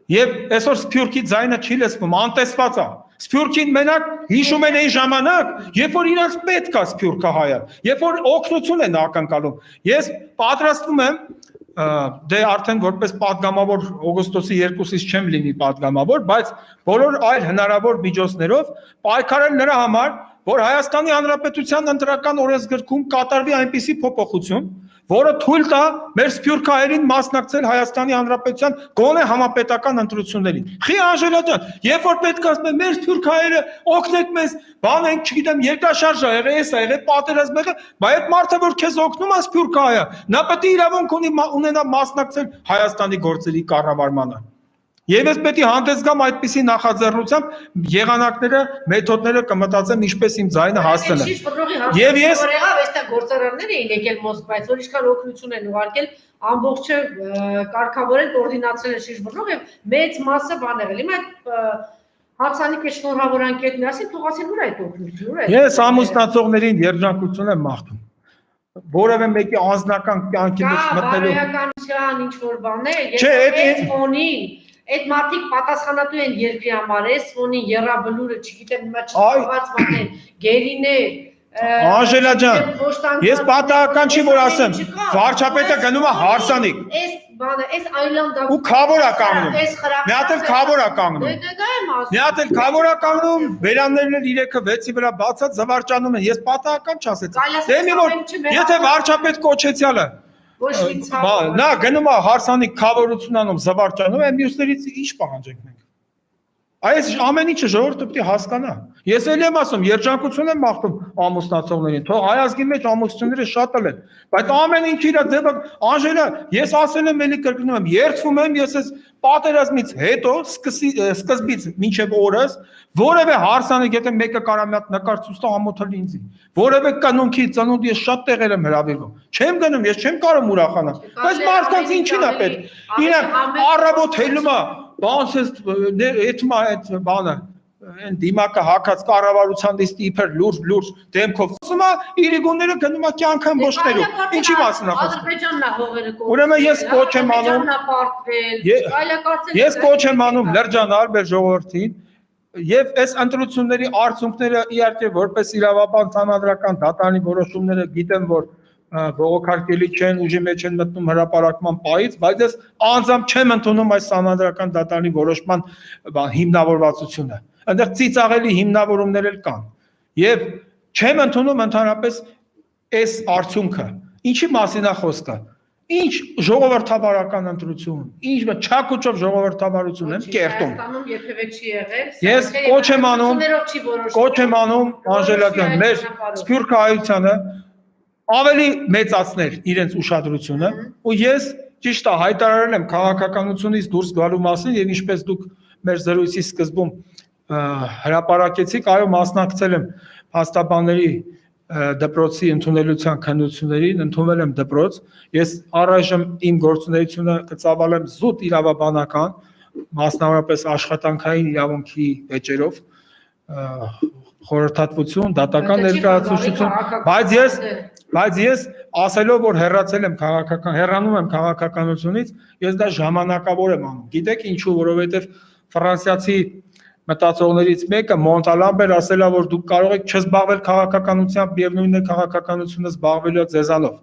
Եվ այսօր սփյուռքի ձայնը չի լսվում, անտեսված է։ Սփյուռքին մենակ հիշում են այն ժամանակ, երբ որ իրենց պետք է սփյուռքը հայը, երբ որ օգնություն են ակնկալում։ Ես պատրաստվում եմ, դե արդեն որպես падգամավոր օգոստոսի 2-ից չեմ լինի падգամավոր, բայց բոլոր այլ հնարավոր միջոցներով պայքարել նրա համար, որ Հայաստանի Հանրապետության ընտրական օրենսգրքում կատարվի այնպիսի փոփոխություն, որը թույլ տա մեր սփյուռքահայերին մասնակցել Հայաստանի Հանրապետության գոնե համապետական ընտրություններին։ Խի Անժելա ջան, երբ որ պետք է ասում մեր սփյուռքահայերը օգնեք մեզ, բան ենք, չգիտեմ, երկրաշարժ ա եղել, էս ա եղել, պատերազմ ա եղել, բայց այդ մարդը որ քեզ օգնում է սփյուռքահայը, նա պետք է իրավունք ունենա մասնակցել Հայաստանի գործերի կառավարմանը։ Եվ ես պետք է հանդես գամ այդպիսի նախաձեռնությամբ եղանակները, մեթոդները կմտածեմ ինչպես իմ ձայնը հասնել է։ Եվ ես այստեղ գործարաններ էին եկել Մոսկվայից, որ ինչքան օգնություն են ուղարկել, ամբողջը կարգավորել, կոորդինացրել են շիշ բռնող եւ մեծ մասը բան եղել։ Հիմա հարսանիքը շնորհավոր անկետներ ասին, թող ասեն որ այդ օգնությունը։ Ես ամուսնացողներին երջանկություն եմ մաղթում։ Որևէ մեկի անձնական կյանքի մեջ մտնելու բարոյականության ինչ որ բաներ, ես ֆոնին այդ մարդիկ պատասխանատու են երկրի համար, այս ֆոնին երաբլուրը, չգիտեմ, հիմա չստացված բաներ, գերիներ, Անժելա ջան, ես պատահական չի որ ասեմ, վարչապետը գնում է հարսանիք։ Այս բանը, այս այլանդակ ու քավոր է կանգնում։ Մի հատ էլ քավոր է կանգնում։ Դա եմ ասում։ Մի հատ էլ քավոր է կանգնում, բերաններն էլ 3-ը 6-ի վրա բացած զվարճանում են։ Ես պատահական չասեցի։ Դե մի որ եթե վարչապետ կոչեցյալը նա գնում է հարսանիք քավորություն անում, զվարճանում, այն մյուսներից ինչ պահանջենք մենք։ Այս ամեն ինչը ժողովուրդը պետք է հասկանա։ Ես էլ եմ ասում, երջանկություն եմ մաղթում ամուսնացողներին, թող հայ ազգի մեջ ամուսնությունները շատ են, բայց ամեն ինչը իր դեպը Անժելա, ես ասել եմ էլի կրկնում եմ, երդվում եմ, ես այս պատերազմից հետո սկզբից մինչև օրս որևէ հարսանիք եթե մեկը կարա մի հատ նկար ցույց տա ամոթալ ինձի։ Որևէ կնունքի ծնունդ ես շատ տեղեր եմ հրավիրվում։ Չեմ գնում, ես չեմ կարող ուրախանալ։ Բայց մարդկանց ինչին է պետք։ Իրեն առավոտ հելում է, բանսես էթմա այդ բանը այն դիմակը հակած կառավարության դիստի իբր լուրջ դեմքով ասում է իրիգունները գնում է կյանքը ըմբոշխներու ինչի մասին է խոսքը Ադրբեջանն է հողերը կողմը ուրեմն ես կոչ եմ անում ես կոչ եմ անում լրջանալ մեր ժողովրդին եւ այս ընտրությունների արդյունքները իհարկե որպես իրավաբան համադրական դատարանի որոշումները գիտեմ որ բողոքարկելի չեն ուժի մեջ են մտնում հրապարակման պայից բայց ես անձամբ չեմ ընդունում այս համադրական դատարանի որոշման հիմնավորվածությունը այնտեղ ծիծաղելի հիմնավորումներ էլ կան եւ չեմ ընդունում ընդհանրապես այս արդյունքը ինչի մասին է խոսքը ինչ ժողովրդավարական ընտրություն ինչ չակուճով ժողովրդավարություն եմ կերտում Հայաստանում երբևէ չի եղել ես կոչ եմ անում Անժելա ջան մեր սփյուռք հայությանը ավելի մեծացնել իրենց ուշադրությունը ու ես ճիշտ է հայտարարել եմ քաղաքականությունից դուրս գալու մասին եւ ինչպես դուք մեր զրույցի սկզբում հրապարակեցիք, այո, մասնակցել եմ հաստաբանների դպրոցի ընդունելության քննություններին, ընդունվել եմ դպրոց, ես առայժմ իմ գործունեությունը կծավալեմ զուտ իրավաբանական, մասնավորապես աշխատանքային իրավունքի վեճերով, խորհրդատվություն, դատական ներկայացուցչություն, բայց ես ասելով որ հեռացել եմ հեռանում եմ քաղաքականությունից, ես դա ժամանակավոր եմ անում։ Գիտեք ինչու, որովհետև ֆրանսիացի մտածողներից մեկը Մոնտալամբեր ասել է որ դուք կարող եք չզբաղվել քաղաքականությամբ եւ նույնը քաղաքականությունը զբաղվելու ձեզանով։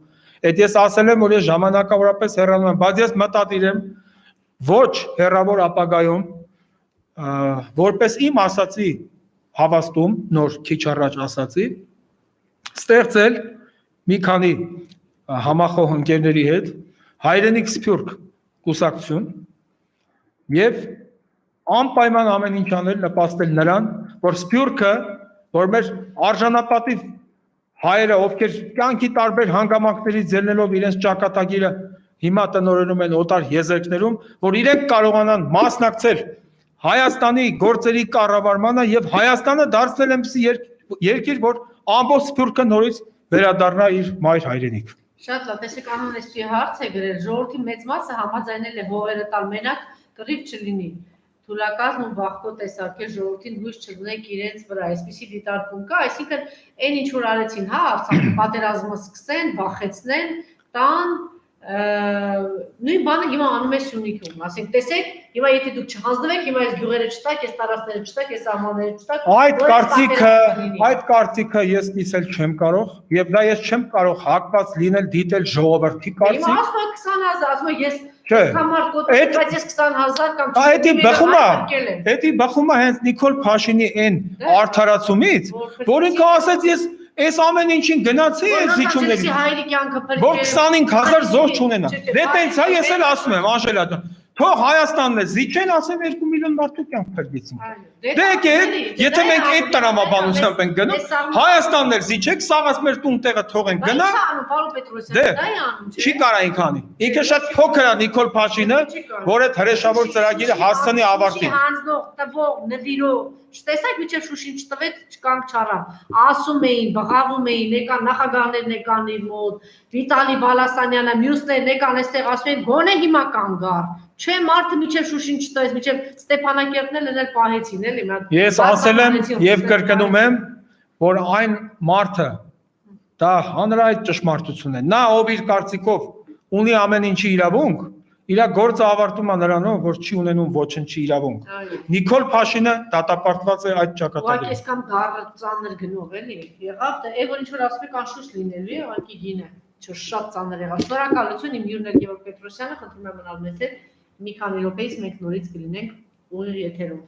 Այդ ես ասել եմ որ ես ժամանակավորապես հեռանում եմ, բայց ես մտադիր եմ ոչ հեռավոր ապագայում որպես իմ ասացի հավաստում նոր քիչ առաջ ասացի ստեղծել մի քանի համախոհ ընկերների հետ հայրենիք սփյուռք կուսակցություն եւ անպայման ամեն ինչ անել նպաստել նրան, որ սփյուռքը, որ մեր արժանապատիվ հայերը, ովքեր կյանքի տարբեր հանգամանքներից ելնելով իրենց ճակատագիրը հիմա տնօրինում են օտար եզերքներում, որ իրենք կարողանան մասնակցել Հայաստանի գործերի կառավարմանը եւ Հայաստանը դարձնել այնպիսի երկիր, որ ամբողջ սփյուռքը նորից վերադառնա իր մայր հայրենիք։ Շատ լավ, տեսեք անոնեսի հարց է գրել, ժողովրդի մեծ մասը համաձայնել է հողերը տալ մենակ կռիվ չլինի։ Թուլակազմ ու բախկոտ տեսակել ժողովրդին հույս չունենք իրենց վրա, այսպիսի դիտարկում կա, այսինքն այն ինչ որ արեցին, հա, Արցախի պատերազմը սկսեն, վախեցնեն, տան, նույն բանը հիմա անում է Սյունիքում, ասենք, տեսեք, հիմա եթե դուք չհանձնվեք, հիմա այս գյուղերը չտաք, այս տարածքները չտաք, այս սահմանները չտաք, այդ կարծիքը ես կիսել չեմ կարող, եւ դա ես չեմ կարող հակված լինել դիտել ժողովրդի կարծիք։ Հիմա ասում է 20,000, ասում է ես համար կոտրել, բայց ես 20,000 կամ Էդի բխումը հենց Նիկոլ Փաշինի այն արդարացումից, որ ինքը ասեց ես այս ամեն ինչին գնացի այս զիջումների, որ 25,000 զոհ չունենա։ Դե տենց է ես էլ ասում եմ, Անժելա ջան, Թող Հայաստանն է զիջեն, ասեմ 2 միլիոն մարդու կյանք փրկեցին։ Դե եկեք, եթե մենք այդ տրամաբանությամբ ենք գնում, Հայաստանն է զիջեք, սաղած մեր տուն տեղը թողենք գնա։ Չի կարա ինքանի։ Ինքը շատ փոքր է Նիկոլ Փաշինը, որ այդ հրեշավոր ծրագիրը հասցնի ավարտին։ Հանձնող, տվող, նվիրող, չտեսակ միջև Շուշին չտվեց, չկանք չարավ, ասում էին, բղավում էին, եկան նախագահներն եկան իր մոտ, Վիտալի Բալասանյանը, մյուսներն եկան այստեղ ասում են, գոնե հիմա կան գար, չէ մարդը միջև Շուշին չտվեց, միջև Ստեփանակերտն էլ պահեցին, էլի մի հատ։ Ես ասել եմ եւ կրկնում եմ, որ այն մարդը դա հանրայինի ճշմարտություն է։ Նա ով իր կարծիքով ունի ամեն ինչի իրավունք, իր գործը ավարտում է նրանով, որ չի ունենում ոչնչի իրավունք։ Նիկոլ Փաշինը դատապարտված է այդ ճակատագրով։ Ուղղակի այսքան դառը ծանր գնով էլի եղավ, դա այ որ ինչ որ ասում եք անշուշտ լինելու է, ուղղակի գինը, չէ շատ ծանր եղավ։ Շնորհակալություն իմ հյուրն Գևորգ Պետրոսյանը, խնդրում եմ մնալ մեզ հետ մի քանի րոպեից մենք նորից կլինենք ուղիղ եթերում։